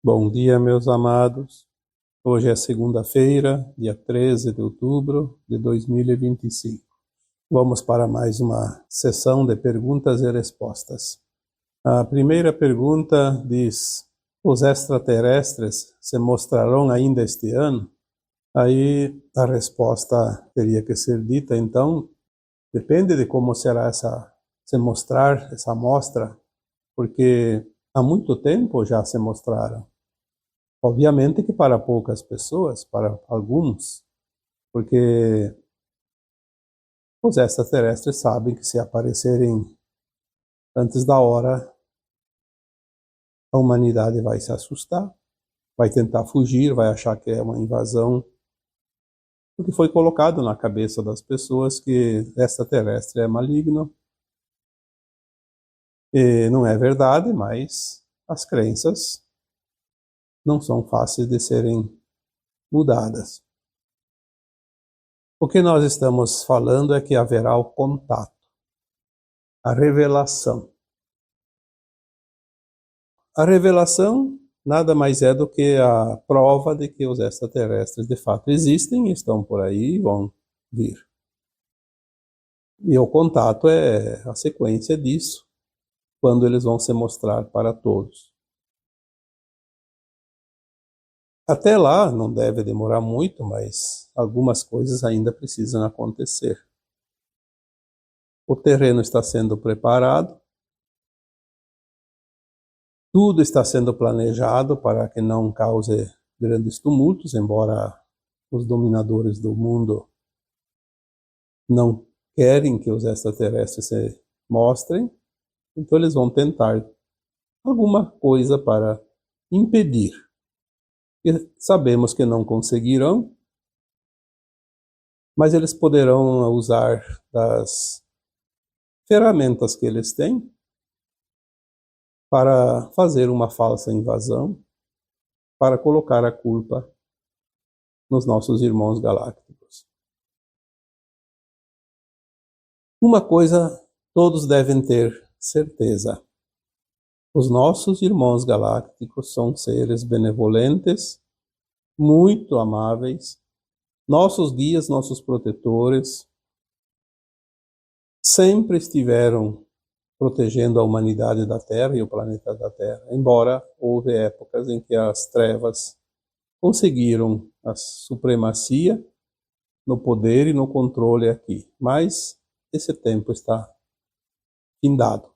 Bom dia, meus amados. Hoje é segunda-feira, dia 13 de outubro de 2025. Vamos para mais uma sessão de perguntas e respostas. A primeira pergunta diz: os extraterrestres se mostrarão ainda este ano? Aí a resposta teria que ser dita, então, depende de como será se mostrar essa mostra, porque há muito tempo já se mostraram. Obviamente que para poucas pessoas, para alguns, porque os extraterrestres sabem que se aparecerem antes da hora, a humanidade vai se assustar, vai tentar fugir, vai achar que é uma invasão, porque foi colocado na cabeça das pessoas que extraterrestre é maligno. E não é verdade, mas as crenças não são fáceis de serem mudadas. O que nós estamos falando é que haverá o contato, a revelação. A revelação nada mais é do que a prova de que os extraterrestres de fato existem, estão por aí e vão vir. E o contato é a sequência disso, quando eles vão se mostrar para todos. Até lá, não deve demorar muito, mas algumas coisas ainda precisam acontecer. O terreno está sendo preparado, tudo está sendo planejado para que não cause grandes tumultos, embora os dominadores do mundo não querem que os extraterrestres se mostrem, então eles vão tentar alguma coisa para impedir. E sabemos que não conseguirão, mas eles poderão usar das ferramentas que eles têm para fazer uma falsa invasão, para colocar a culpa nos nossos irmãos galácticos. Uma coisa todos devem ter certeza: os nossos irmãos galácticos são seres benevolentes, muito amáveis, nossos guias, nossos protetores, sempre estiveram protegendo a humanidade da Terra e o planeta da Terra, embora houve épocas em que as trevas conseguiram a supremacia no poder e no controle aqui, mas esse tempo está findado.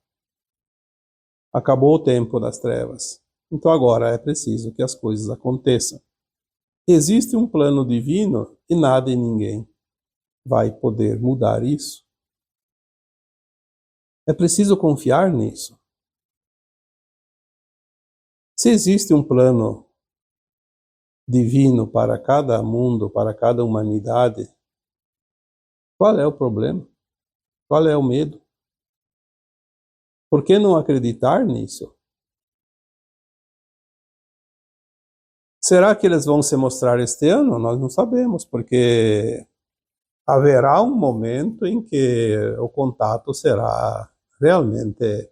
Acabou o tempo das trevas, então agora é preciso que as coisas aconteçam. Existe um plano divino e nada e ninguém vai poder mudar isso. É preciso confiar nisso. Se existe um plano divino para cada mundo, para cada humanidade, qual é o problema? Qual é o medo? Por que não acreditar nisso? Será que eles vão se mostrar este ano? Nós não sabemos, porque haverá um momento em que o contato será realmente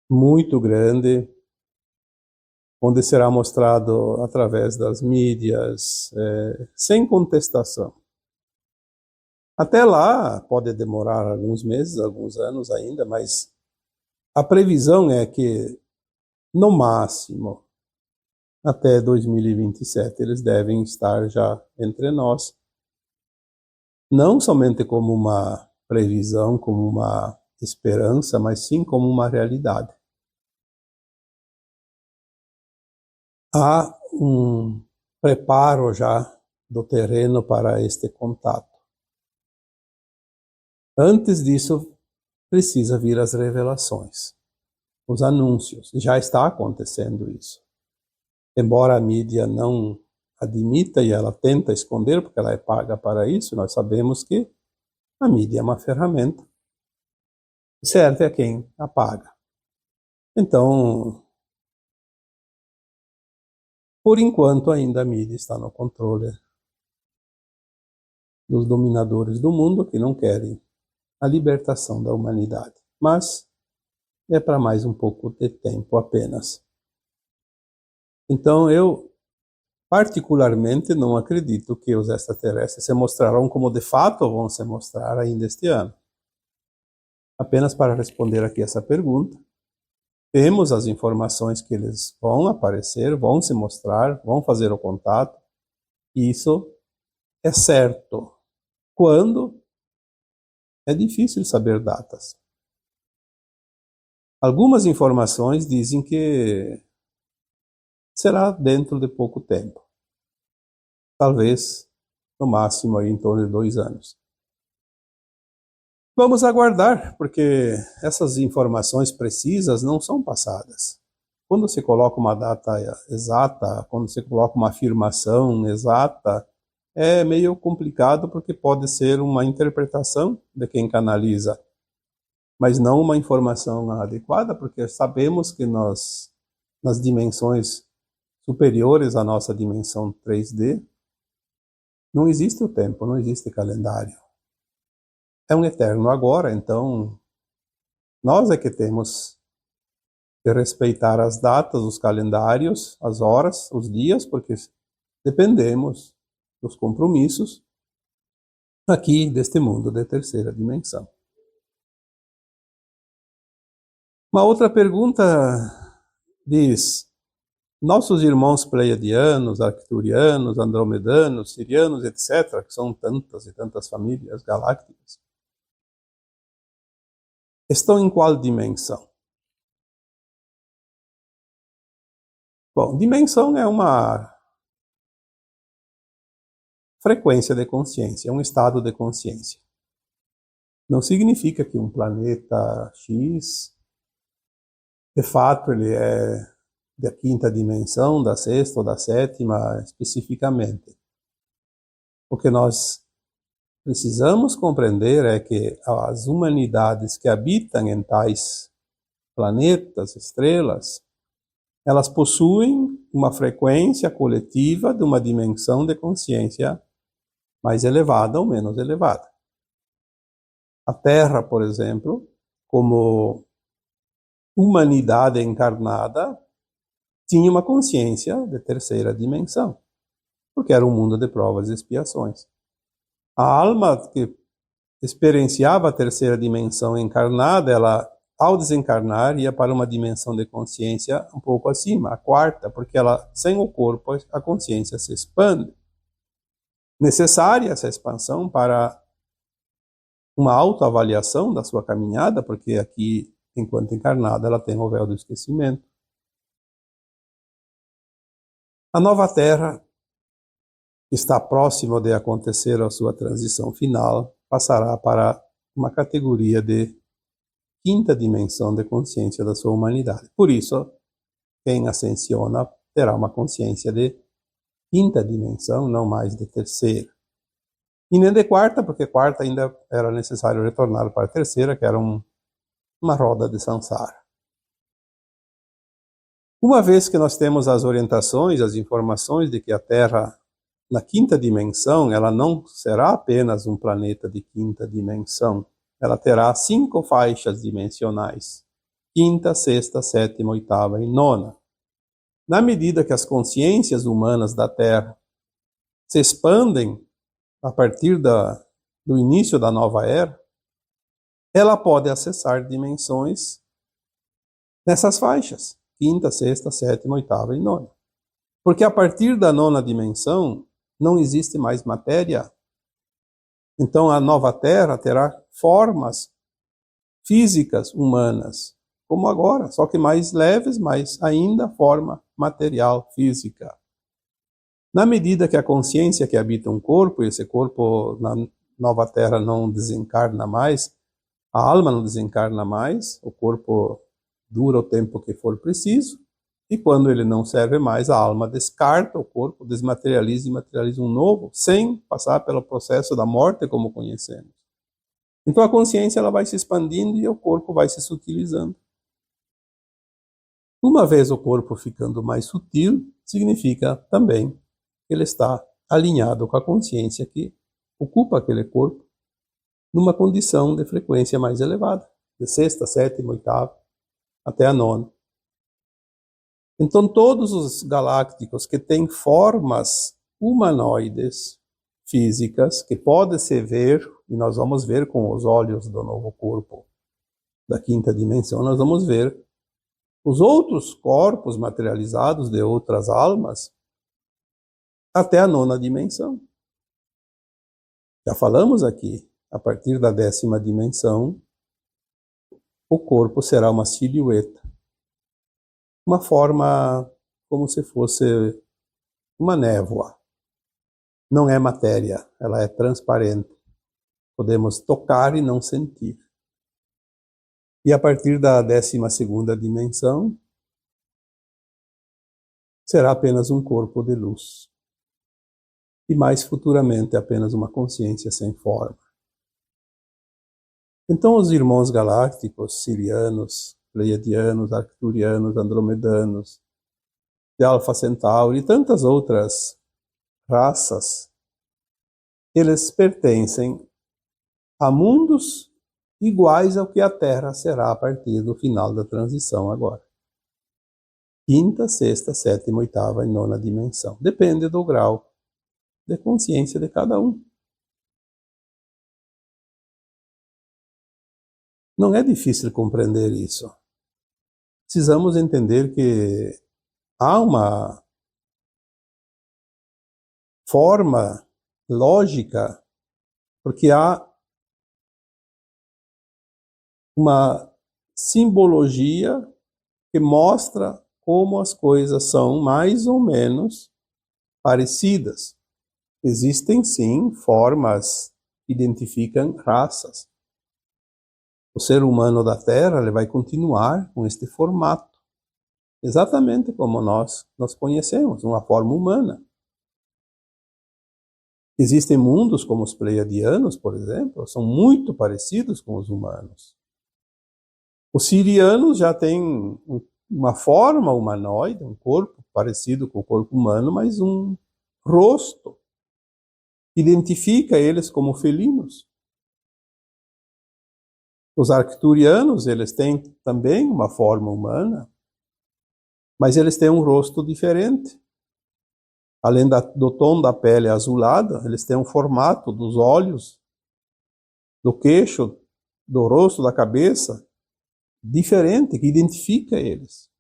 muito grande, onde será mostrado através das mídias, sem contestação. Até lá pode demorar alguns meses, alguns anos ainda, mas a previsão é que, no máximo, até 2027, eles devem estar já entre nós. Não somente como uma previsão, como uma esperança, mas sim como uma realidade. Há um preparo já do terreno para este contato. Antes disso, precisa vir as revelações, os anúncios. Já está acontecendo isso. Embora a mídia não admita e ela tenta esconder, porque ela é paga para isso, nós sabemos que a mídia é uma ferramenta. Serve a quem a paga. Então, por enquanto, ainda a mídia está no controle dos dominadores do mundo que não querem a libertação da humanidade. Mas é para mais um pouco de tempo apenas. Então eu particularmente não acredito que os extraterrestres se mostrarão como de fato vão se mostrar ainda este ano. Apenas para responder aqui essa pergunta, temos as informações que eles vão aparecer, vão se mostrar, vão fazer o contato, e isso é certo. Quando? É difícil saber datas. Algumas informações dizem que será dentro de pouco tempo. Talvez, no máximo, aí, em torno de 2 anos. Vamos aguardar, porque essas informações precisas não são passadas. Quando se coloca uma data exata, quando se coloca uma afirmação exata, é meio complicado porque pode ser uma interpretação de quem canaliza, mas não uma informação adequada, porque sabemos que nós, nas dimensões superiores à nossa dimensão 3D, não existe o tempo, não existe calendário. É um eterno agora, então nós é que temos que respeitar as datas, os calendários, as horas, os dias, porque dependemos dos compromissos aqui deste mundo de terceira dimensão. Uma outra pergunta diz: nossos irmãos pleiadianos, arcturianos, andromedanos, sirianos, etc., que são tantas e tantas famílias galácticas, estão em qual dimensão? Bom, dimensão é uma frequência de consciência, é um estado de consciência. Não significa que um planeta X, de fato, ele é da quinta dimensão, da sexta ou da sétima, especificamente. O que nós precisamos compreender é que as humanidades que habitam em tais planetas, estrelas, elas possuem uma frequência coletiva de uma dimensão de consciência mais elevada ou menos elevada. A Terra, por exemplo, como humanidade encarnada, tinha uma consciência de terceira dimensão, porque era um mundo de provas e expiações. A alma que experienciava a terceira dimensão encarnada, ela, ao desencarnar, ia para uma dimensão de consciência um pouco acima, a quarta, porque ela, sem o corpo, a consciência se expande. Necessária essa expansão para uma autoavaliação da sua caminhada, porque aqui, enquanto encarnada, ela tem o véu do esquecimento. A nova Terra, que está próxima de acontecer a sua transição final, passará para uma categoria de quinta dimensão de consciência da sua humanidade. Por isso, quem ascensiona terá uma consciência de quinta dimensão, não mais de terceira. E nem de quarta, porque quarta ainda era necessário retornar para a terceira, que era uma roda de samsara. Uma vez que nós temos as orientações, as informações de que a Terra, na quinta dimensão, ela não será apenas um planeta de quinta dimensão, ela terá 5 faixas dimensionais: quinta, sexta, sétima, oitava e nona. Na medida que as consciências humanas da Terra se expandem a partir do início da nova era, ela pode acessar dimensões nessas faixas: quinta, sexta, sétima, oitava e nona. Porque a partir da nona dimensão não existe mais matéria. Então a nova Terra terá formas físicas humanas, como agora, só que mais leves, mas ainda forma material física. Na medida que a consciência que habita um corpo, e esse corpo na nova Terra não desencarna mais, a alma não desencarna mais, o corpo dura o tempo que for preciso, e quando ele não serve mais, a alma descarta o corpo, desmaterializa e materializa um novo, sem passar pelo processo da morte como conhecemos. Então a consciência ela vai se expandindo e o corpo vai se sutilizando. Uma vez o corpo ficando mais sutil, significa também que ele está alinhado com a consciência que ocupa aquele corpo numa condição de frequência mais elevada, de sexta, sétima, oitava, até a nona. Então, todos os galácticos que têm formas humanoides, físicas, que pode se ver, e nós vamos ver com os olhos do novo corpo da quinta dimensão, nós vamos ver os outros corpos materializados de outras almas até a nona dimensão. Já falamos aqui, a partir da 10ª dimensão, o corpo será uma silhueta, uma forma como se fosse uma névoa. Não é matéria, ela é transparente. Podemos tocar e não sentir. E a partir da 12ª dimensão, será apenas um corpo de luz. E mais futuramente apenas uma consciência sem forma. Então os irmãos galácticos, sirianos, pleiadianos, arcturianos, andromedanos, de Alpha Centauri e tantas outras raças, eles pertencem a mundos iguais ao que a Terra será a partir do final da transição agora. Quinta, sexta, sétima, oitava e nona dimensão. Depende do grau de consciência de cada um. Não é difícil compreender isso. Precisamos entender que há uma forma lógica, porque há uma simbologia que mostra como as coisas são mais ou menos parecidas. Existem sim formas que identificam raças. O ser humano da Terra ele vai continuar com este formato, exatamente como nós conhecemos, uma forma humana. Existem mundos como os pleiadianos, por exemplo, são muito parecidos com os humanos. Os sirianos já têm uma forma humanoide, um corpo parecido com o corpo humano, mas um rosto que identifica eles como felinos. Os arcturianos, eles têm também uma forma humana, mas eles têm um rosto diferente. Além do tom da pele azulada, eles têm um formato dos olhos, do queixo, do rosto, da cabeça, diferente, que identifica eles.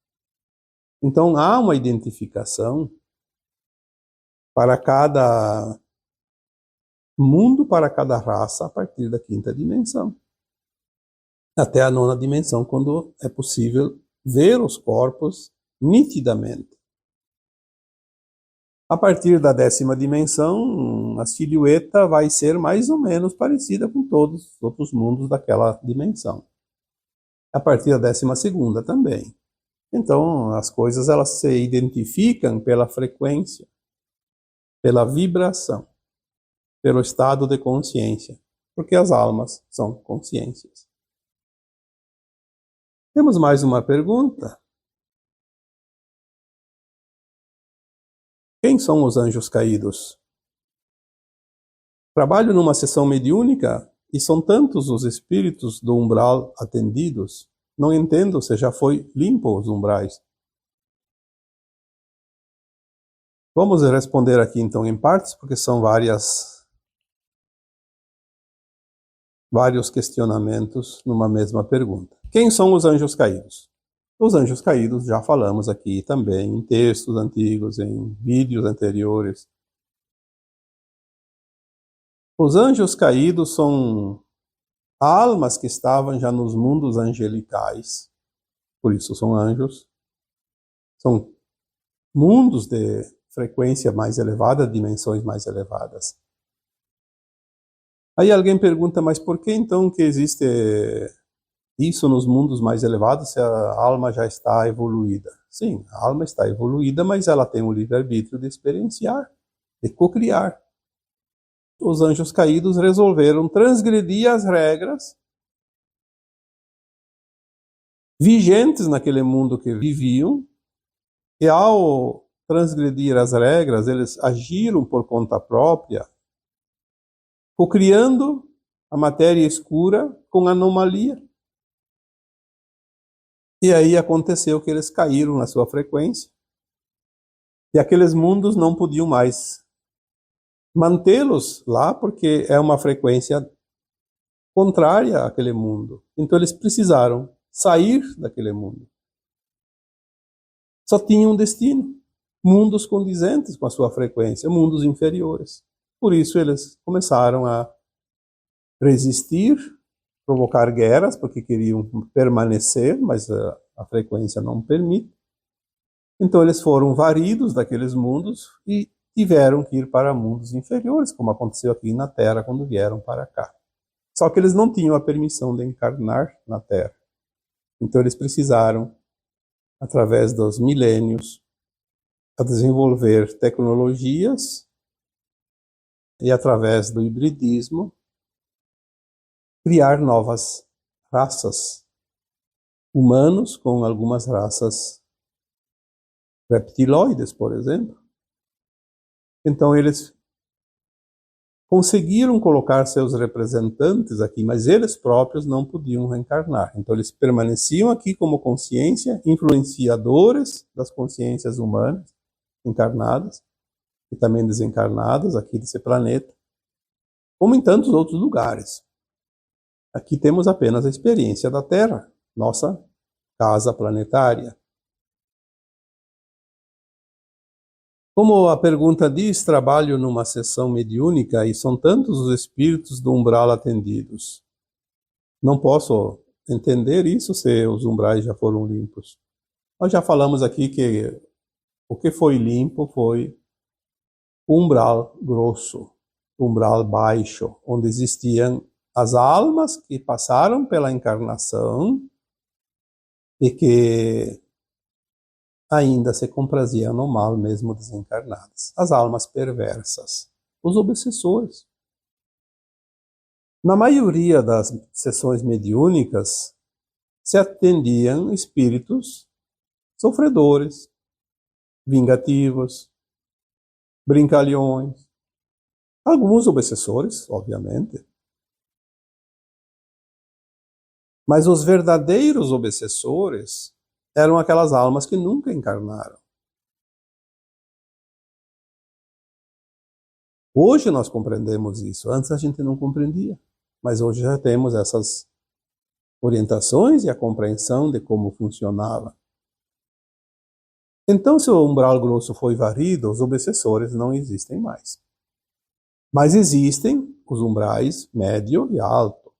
Então há uma identificação para cada mundo, para cada raça, a partir da quinta dimensão. Até a nona dimensão, quando é possível ver os corpos nitidamente. A partir da 10ª dimensão, a silhueta vai ser mais ou menos parecida com todos os outros mundos daquela dimensão. A partir da 12ª também. Então, as coisas elas se identificam pela frequência, pela vibração, pelo estado de consciência, porque as almas são consciências. Temos mais uma pergunta. Quem são os anjos caídos? Trabalho numa sessão mediúnica e são tantos os espíritos do umbral atendidos. Não entendo se já foi limpo os umbrais. Vamos responder aqui então em partes, porque são vários questionamentos numa mesma pergunta. Quem são os anjos caídos? Os anjos caídos já falamos aqui também em textos antigos, em vídeos anteriores. Os anjos caídos são almas que estavam já nos mundos angelicais, por isso são anjos. São mundos de frequência mais elevada, dimensões mais elevadas. Aí alguém pergunta, mas por que então que existe isso nos mundos mais elevados se a alma já está evoluída? Sim, a alma está evoluída, mas ela tem o livre-arbítrio de experienciar, de cocriar. Os anjos caídos resolveram transgredir as regras vigentes naquele mundo que viviam, e ao transgredir as regras, eles agiram por conta própria, cocriando a matéria escura com anomalia. E aí aconteceu que eles caíram na sua frequência, e aqueles mundos não podiam mais mantê-los lá, porque é uma frequência contrária àquele mundo. Então eles precisaram sair daquele mundo. Só tinham um destino, mundos condizentes com a sua frequência, mundos inferiores. Por isso eles começaram a resistir, provocar guerras, porque queriam permanecer, mas a frequência não permite. Então eles foram varidos daqueles mundos e tiveram que ir para mundos inferiores, como aconteceu aqui na Terra quando vieram para cá. Só que eles não tinham a permissão de encarnar na Terra. Então eles precisaram, através dos milênios, a desenvolver tecnologias e, através do hibridismo, criar novas raças, humanos com algumas raças reptiloides, por exemplo. Então eles conseguiram colocar seus representantes aqui, mas eles próprios não podiam reencarnar. Então eles permaneciam aqui como consciência, influenciadores das consciências humanas, encarnadas e também desencarnadas aqui desse planeta, como em tantos outros lugares. Aqui temos apenas a experiência da Terra, nossa casa planetária. Como a pergunta diz, trabalho numa sessão mediúnica e são tantos os espíritos do umbral atendidos. Não posso entender isso se os umbrais já foram limpos. Nós já falamos aqui que o que foi limpo foi o umbral grosso, o umbral baixo, onde existiam as almas que passaram pela encarnação e que ainda se compraziam no mal mesmo desencarnadas. As almas perversas, os obsessores. Na maioria das sessões mediúnicas, se atendiam espíritos sofredores, vingativos, brincalhões, alguns obsessores, obviamente. Mas os verdadeiros obsessores eram aquelas almas que nunca encarnaram. Hoje nós compreendemos isso, antes a gente não compreendia, mas hoje já temos essas orientações e a compreensão de como funcionava. Então, se o umbral grosso foi varrido, os obsessores não existem mais. Mas existem os umbrais médio e alto.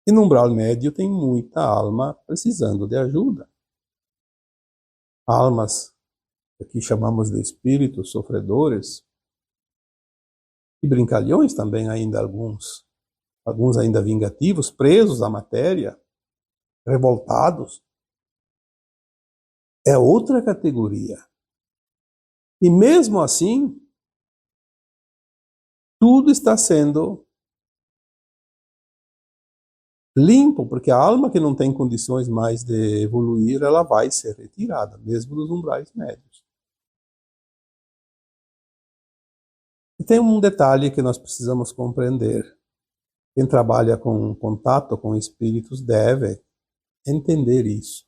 E no umbral médio tem muita alma precisando de ajuda. Almas, que aqui chamamos de espíritos sofredores, e brincalhões também ainda alguns ainda vingativos, presos à matéria, revoltados. É outra categoria. E mesmo assim, tudo está sendo limpo, porque a alma que não tem condições mais de evoluir, ela vai ser retirada, mesmo dos umbrais médios. E tem um detalhe que nós precisamos compreender. Quem trabalha com contato com espíritos deve entender isso.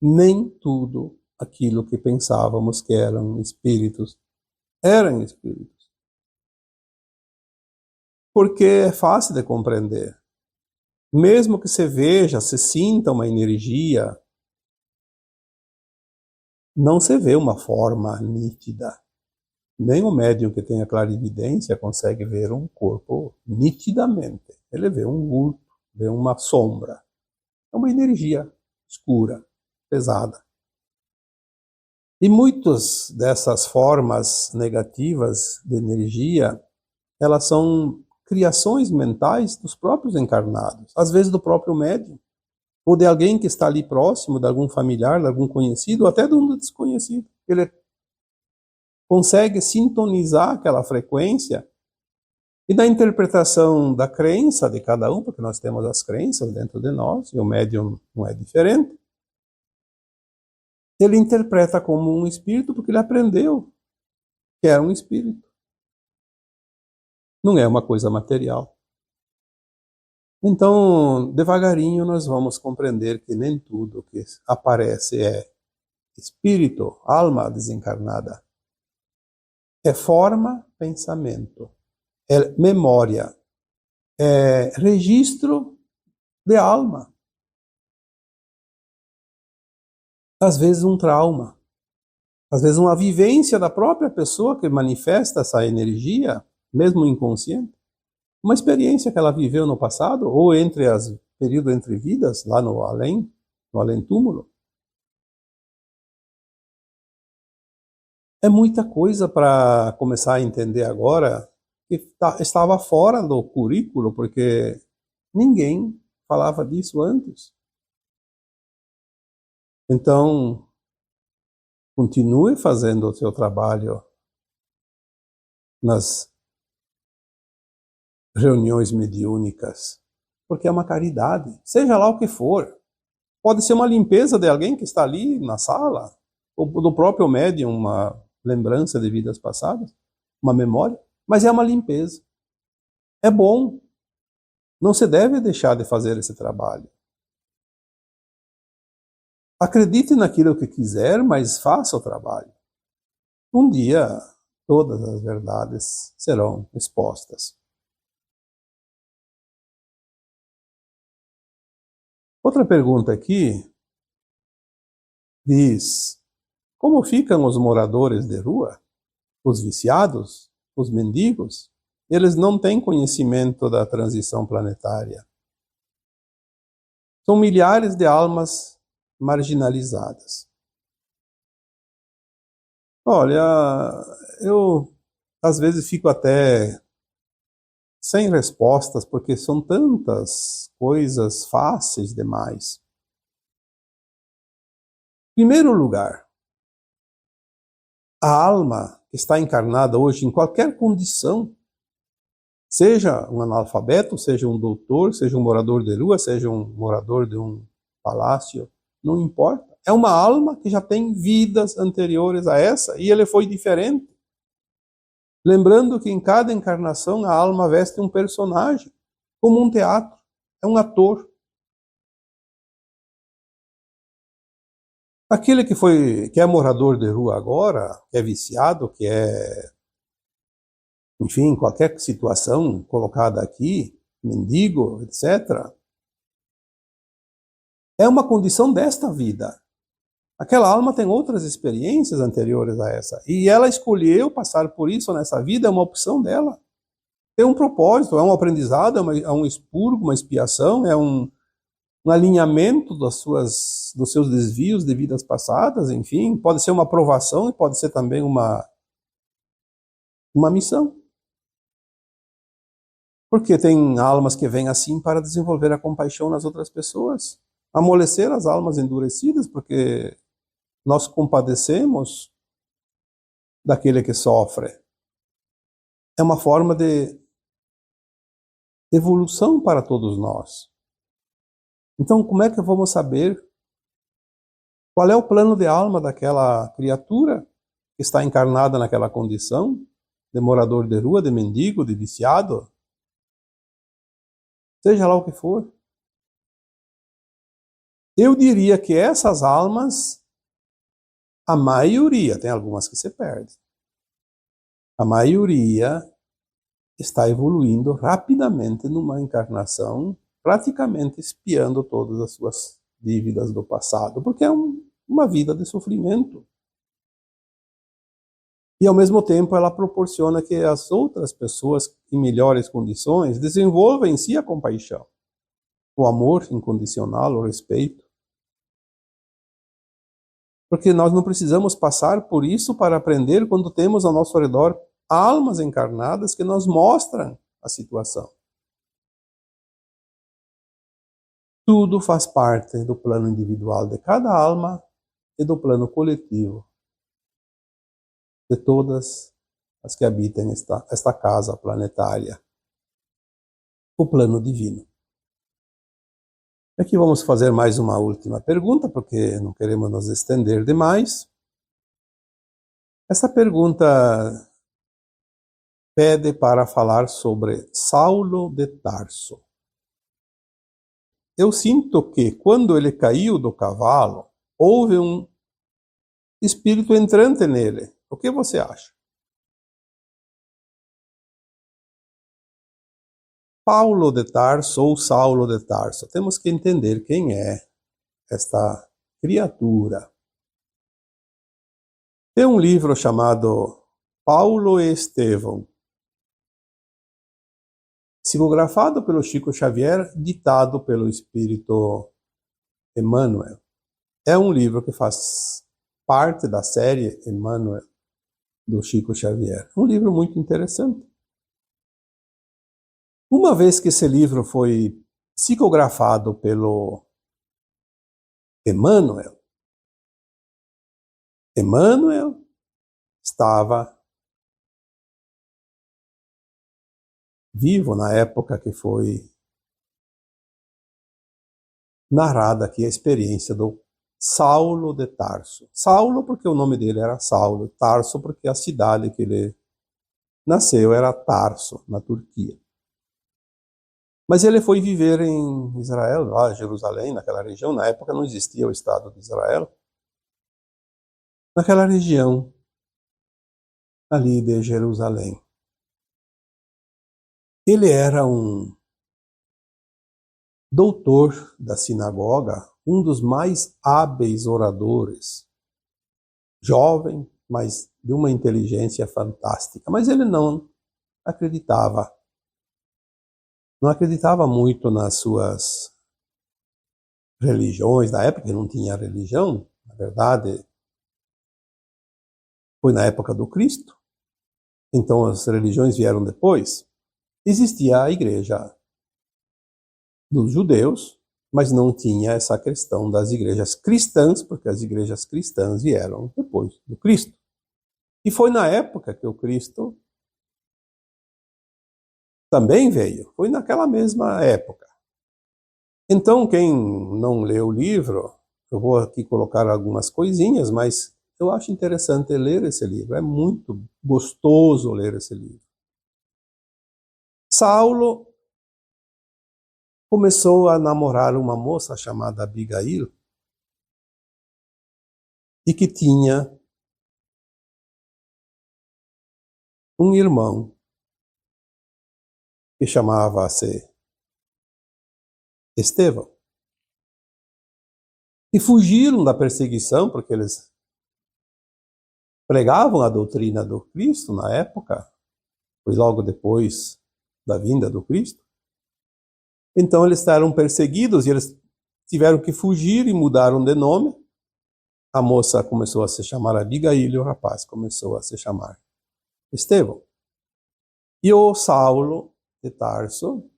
Nem tudo aquilo que pensávamos que eram espíritos. Porque é fácil de compreender. Mesmo que se veja, se sinta uma energia, não se vê uma forma nítida. Nem o médium que tem a clarividência consegue ver um corpo nitidamente. Ele vê um vulto, vê uma sombra. É uma energia escura, pesada. E muitas dessas formas negativas de energia, elas são criações mentais dos próprios encarnados, às vezes do próprio médium, ou de alguém que está ali próximo, de algum familiar, de algum conhecido, ou até de um desconhecido. Ele consegue sintonizar aquela frequência e da interpretação da crença de cada um, porque nós temos as crenças dentro de nós, e o médium não é diferente. Ele interpreta como um espírito porque ele aprendeu que era um espírito. Não é uma coisa material. Então, devagarinho, nós vamos compreender que nem tudo que aparece é espírito, alma desencarnada. É forma, pensamento, é memória, é registro de alma. Às vezes um trauma, às vezes uma vivência da própria pessoa que manifesta essa energia, mesmo inconsciente. Uma experiência que ela viveu no passado, ou entre as período entre vidas, lá no além-túmulo. É muita coisa para começar a entender agora que estava fora do currículo, porque ninguém falava disso antes. Então, continue fazendo o seu trabalho nas reuniões mediúnicas, porque é uma caridade, seja lá o que for. Pode ser uma limpeza de alguém que está ali na sala, ou do próprio médium, uma lembrança de vidas passadas, uma memória, mas é uma limpeza. É bom. Não se deve deixar de fazer esse trabalho. Acredite naquilo que quiser, mas faça o trabalho. Um dia, todas as verdades serão expostas. Outra pergunta aqui diz: como ficam os moradores de rua, os viciados, os mendigos? Eles não têm conhecimento da transição planetária. São milhares de almas marginalizadas. Olha, eu às vezes fico até sem respostas, porque são tantas coisas fáceis demais. Em primeiro lugar, a alma que está encarnada hoje em qualquer condição, seja um analfabeto, seja um doutor, seja um morador de rua, seja um morador de um palácio, não importa. É uma alma que já tem vidas anteriores a essa e ele foi diferente. Lembrando que em cada encarnação a alma veste um personagem, como um teatro, é um ator. Aquele que é morador de rua agora, que é viciado, que é, enfim, qualquer situação colocada aqui, mendigo, etc., é uma condição desta vida. Aquela alma tem outras experiências anteriores a essa. E ela escolheu passar por isso nessa vida, é uma opção dela. Tem um propósito, é um aprendizado, é um expurgo, uma expiação, é um alinhamento dos seus desvios de vidas passadas, enfim. Pode ser uma aprovação e pode ser também uma missão. Porque tem almas que vêm assim para desenvolver a compaixão nas outras pessoas. Amolecer as almas endurecidas, porque nós compadecemos daquele que sofre. É uma forma de evolução para todos nós. Então, como é que vamos saber qual é o plano de alma daquela criatura que está encarnada naquela condição de morador de rua, de mendigo, de viciado? Seja lá o que for. Eu diria que essas almas, a maioria, tem algumas que se perdem, a maioria está evoluindo rapidamente numa encarnação, praticamente expiando todas as suas dívidas do passado, porque é uma vida de sofrimento. E ao mesmo tempo ela proporciona que as outras pessoas em melhores condições desenvolvam em si a compaixão, o amor incondicional, o respeito. Porque nós não precisamos passar por isso para aprender quando temos ao nosso redor almas encarnadas que nos mostram a situação. Tudo faz parte do plano individual de cada alma e do plano coletivo de todas as que habitam esta casa planetária, o plano divino. Aqui vamos fazer mais uma última pergunta, porque não queremos nos estender demais. Essa pergunta pede para falar sobre Saulo de Tarso. eu sinto que quando ele caiu do cavalo, houve um espírito entrante nele. O que você acha? Paulo de Tarso ou Saulo de Tarso. Temos que entender quem é esta criatura. Tem um livro chamado Paulo e Estevão, psicografado pelo Chico Xavier, ditado pelo Espírito Emmanuel. É um livro que faz parte da série Emmanuel, do Chico Xavier. Um livro muito interessante. Uma vez que esse livro foi psicografado pelo Emmanuel estava vivo na época que foi narrada aqui a experiência do Saulo de Tarso. Saulo porque o nome dele era Saulo, Tarso porque a cidade que ele nasceu era Tarso, na Turquia. Mas ele foi viver em Israel, lá em Jerusalém, naquela região. Na época não existia o Estado de Israel. Naquela região ali de Jerusalém. Ele era um doutor da sinagoga, um dos mais hábeis oradores, jovem, mas de uma inteligência fantástica. Mas ele não acreditava muito nas suas religiões. Na época não tinha religião, na verdade, foi na época do Cristo, então as religiões vieram depois. Existia a igreja dos judeus, mas não tinha essa questão das igrejas cristãs, porque as igrejas cristãs vieram depois do Cristo. E foi na época que o Cristo também veio, foi naquela mesma época. Então, quem não leu o livro, eu vou aqui colocar algumas coisinhas, mas eu acho interessante ler esse livro, é muito gostoso ler esse livro. Saulo começou a namorar uma moça chamada Abigail e que tinha um irmão que chamava-se Estevão. E fugiram da perseguição porque eles pregavam a doutrina do Cristo na época, foi logo depois da vinda do Cristo. Então eles eram perseguidos e eles tiveram que fugir e mudaram de nome. A moça começou a se chamar Abigail e o rapaz começou a se chamar Estevão. E o Saulo de Tarso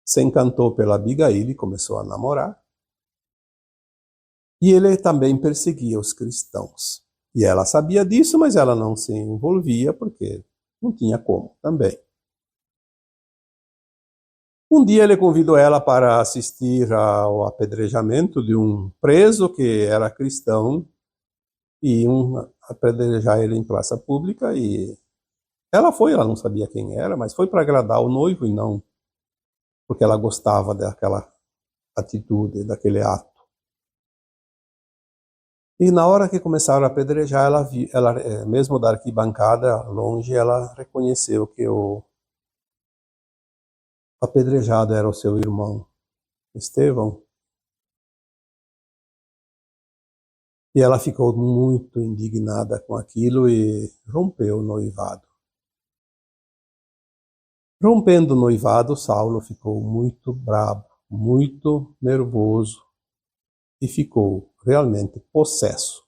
se encantou pela Abigail e começou a namorar. E ele também perseguia os cristãos. E ela sabia disso, mas ela não se envolvia porque não tinha como também. Um dia ele convidou ela para assistir ao apedrejamento de um preso que era cristão e iam apedrejar ele em praça pública e ela não sabia quem era, mas foi para agradar o noivo e não porque ela gostava daquela atitude, daquele ato. E na hora que começaram a apedrejar, ela mesmo da arquibancada, longe, ela reconheceu que o apedrejado era o seu irmão, Estevão. E ela ficou muito indignada com aquilo e rompeu o noivado. Rompendo o noivado, Saulo ficou muito bravo, muito nervoso e ficou realmente possesso.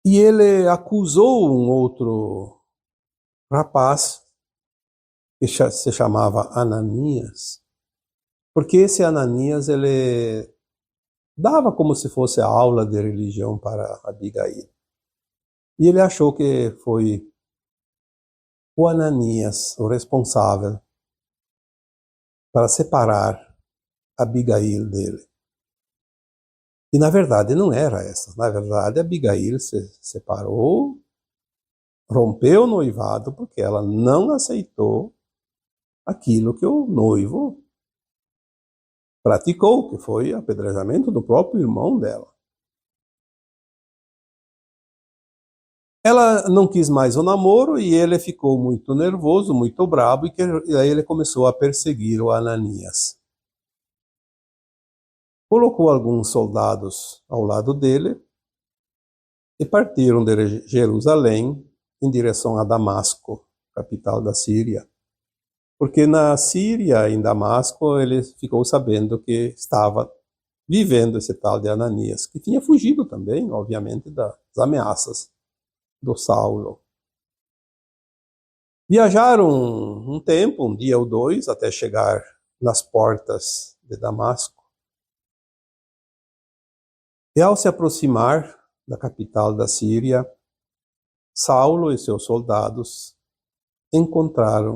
E ele acusou um outro rapaz que se chamava Ananias, porque esse Ananias ele dava como se fosse a aula de religião para Abigail. E ele achou que foi o Ananias o responsável para separar Abigail dele. E na verdade não era essa. Na verdade, Abigail se separou, rompeu o noivado porque ela não aceitou aquilo que o noivo praticou, que foi apedrejamento do próprio irmão dela. Ela não quis mais o namoro e ele ficou muito nervoso, muito bravo, e aí ele começou a perseguir o Ananias. Colocou alguns soldados ao lado dele e partiram de Jerusalém em direção a Damasco, capital da Síria. Porque na Síria, em Damasco, ele ficou sabendo que estava vivendo esse tal de Ananias, que tinha fugido também, obviamente, das ameaças do Saulo. Viajaram um tempo, um dia ou dois, até chegar nas portas de Damasco. E ao se aproximar da capital da Síria, Saulo e seus soldados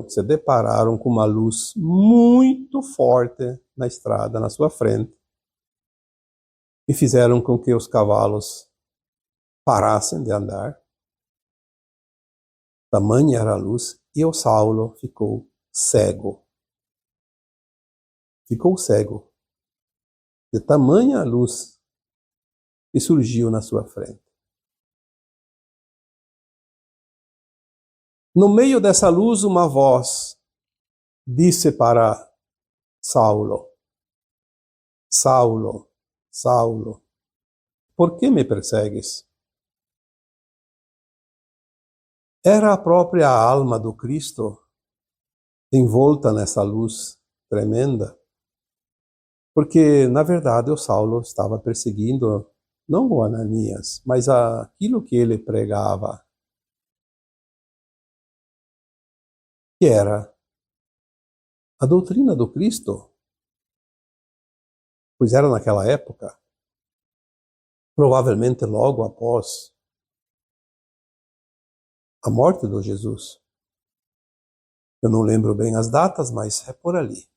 se depararam com uma luz muito forte na estrada, na sua frente, e fizeram com que os cavalos parassem de andar. Tamanha era a luz, e o Saulo ficou cego. Ficou cego de tamanha luz que surgiu na sua frente. No meio dessa luz, uma voz disse para Saulo: Saulo, Saulo, por que me persegues? Era a própria alma do Cristo envolta nessa luz tremenda, porque, na verdade, o Saulo estava perseguindo não o Ananias, mas aquilo que ele pregava, que era a doutrina do Cristo, pois era naquela época, provavelmente logo após a morte de Jesus. Eu não lembro bem as datas, mas é por ali.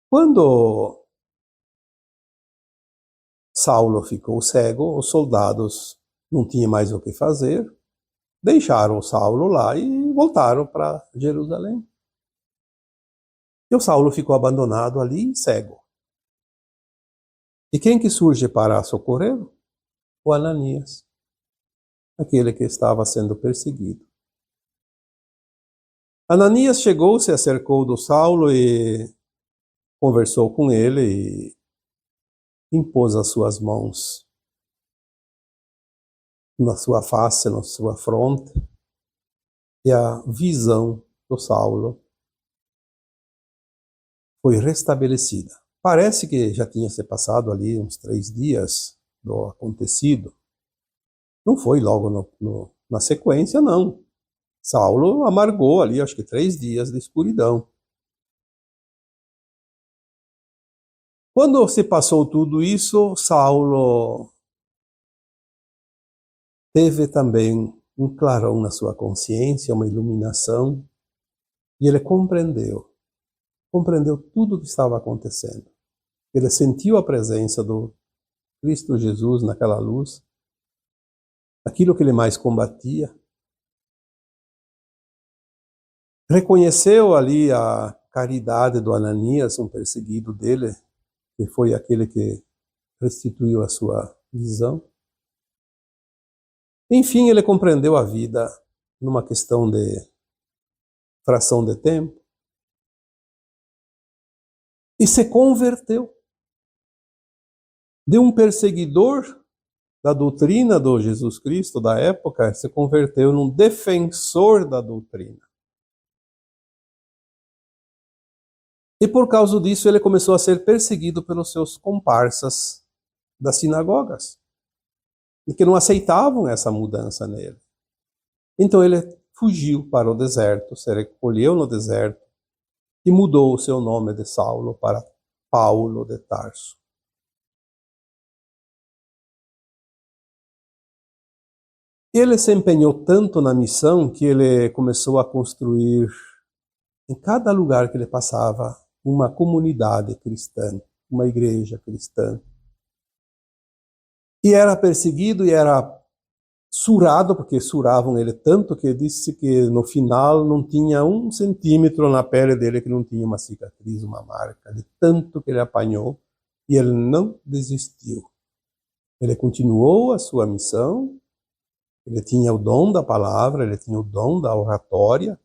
Quando Saulo ficou cego, os soldados não tinham mais o que fazer, deixaram Saulo lá e voltaram para Jerusalém. E o Saulo ficou abandonado ali, cego. E quem que surge para socorrê-lo? O Ananias, aquele que estava sendo perseguido. Ananias chegou, se acercou do Saulo e conversou com ele e impôs as suas mãos na sua face, na sua fronte, e a visão do Saulo foi restabelecida. Parece que já tinha se passado ali uns 3 dias do acontecido. Não foi logo na sequência, não. Saulo amargou ali, acho que 3 dias de escuridão. Quando se passou tudo isso, Saulo teve também um clarão na sua consciência, uma iluminação, e ele compreendeu tudo o que estava acontecendo. Ele sentiu a presença do Cristo Jesus naquela luz, aquilo que ele mais combatia. Reconheceu ali a caridade do Ananias, um perseguido dele, que foi aquele que restituiu a sua visão. Enfim, ele compreendeu a vida numa questão de fração de tempo e se converteu. De um perseguidor da doutrina do Jesus Cristo da época, se converteu num defensor da doutrina. E por causa disso ele começou a ser perseguido pelos seus comparsas das sinagogas, e que não aceitavam essa mudança nele. Então ele fugiu para o deserto, se recolheu no deserto e mudou o seu nome de Saulo para Paulo de Tarso. Ele se empenhou tanto na missão que ele começou a construir em cada lugar que ele passava uma comunidade cristã, uma igreja cristã. E era perseguido e era surrado, porque surravam ele tanto que disse que no final não tinha 1 centímetro na pele dele que não tinha uma cicatriz, uma marca, de tanto que ele apanhou, e ele não desistiu. Ele continuou a sua missão, ele tinha o dom da palavra, ele tinha o dom da oratória,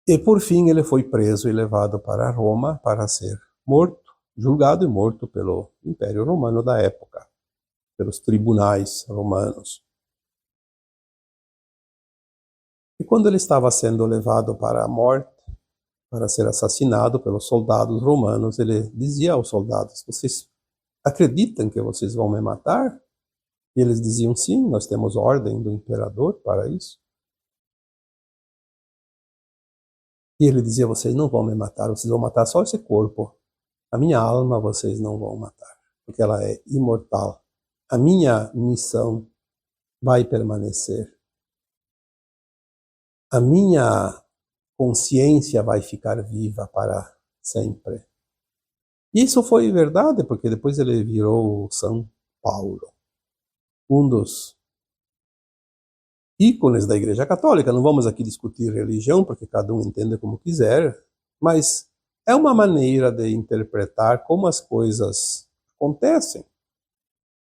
e por fim ele foi preso e levado para Roma para ser morto, julgado e morto pelo Império Romano da época, pelos tribunais romanos. E quando ele estava sendo levado para a morte, para ser assassinado pelos soldados romanos, ele dizia aos soldados: vocês acreditam que vocês vão me matar? E eles diziam: sim, nós temos ordem do imperador para isso. E ele dizia: vocês não vão me matar, vocês vão matar só esse corpo. A minha alma vocês não vão matar, porque ela é imortal. A minha missão vai permanecer. A minha consciência vai ficar viva para sempre. Isso foi verdade, porque depois ele virou São Paulo, um dos ícones da Igreja Católica. Não vamos aqui discutir religião, porque cada um entende como quiser, mas é uma maneira de interpretar como as coisas acontecem.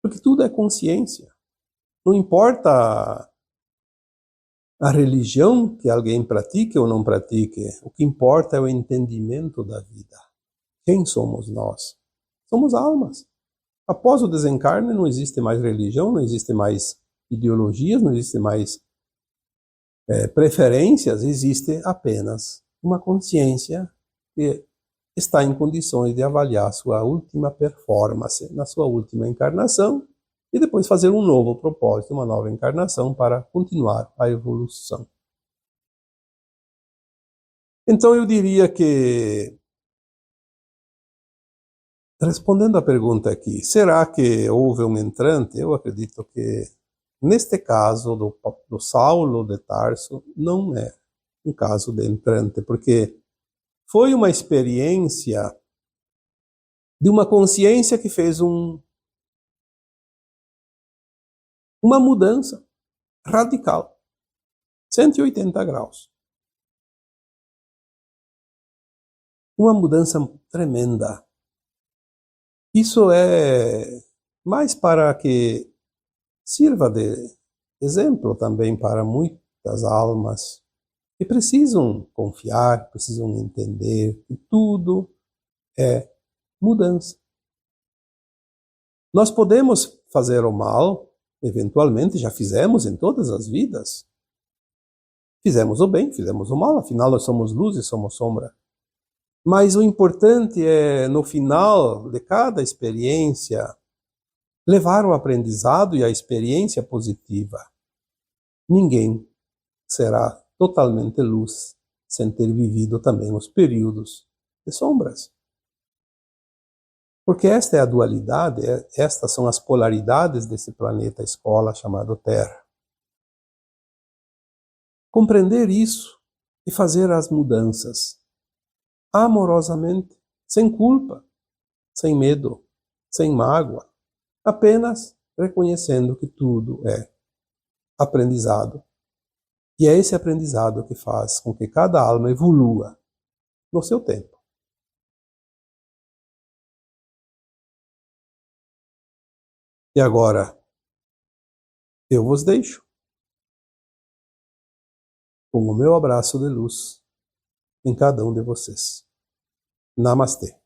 Porque tudo é consciência. Não importa a religião que alguém pratique ou não pratique, o que importa é o entendimento da vida. Quem somos nós? Somos almas. Após o desencarne não existe mais religião, não existe mais ideologias, não existe mais preferências, existe apenas uma consciência que está em condições de avaliar sua última performance na sua última encarnação e depois fazer um novo propósito, uma nova encarnação para continuar a evolução. Então eu diria que, respondendo à pergunta aqui, será que houve um entrante? Eu acredito que, neste caso do Saulo de Tarso, não é um caso de entrante, porque foi uma experiência de uma consciência que fez uma mudança radical, 180 graus. Uma mudança tremenda. Isso é mais para que sirva de exemplo também para muitas almas que precisam confiar, precisam entender que tudo é mudança. Nós podemos fazer o mal, eventualmente, já fizemos em todas as vidas. Fizemos o bem, fizemos o mal, afinal nós somos luz e somos sombra. Mas o importante é, no final de cada experiência, levar o aprendizado e a experiência positiva. Ninguém será totalmente luz sem ter vivido também os períodos de sombras. Porque esta é a dualidade, estas são as polaridades desse planeta escola chamado Terra. Compreender isso e fazer as mudanças amorosamente, sem culpa, sem medo, sem mágoa, apenas reconhecendo que tudo é aprendizado. E é esse aprendizado que faz com que cada alma evolua no seu tempo. E agora, eu vos deixo com o meu abraço de luz em cada um de vocês. Namastê.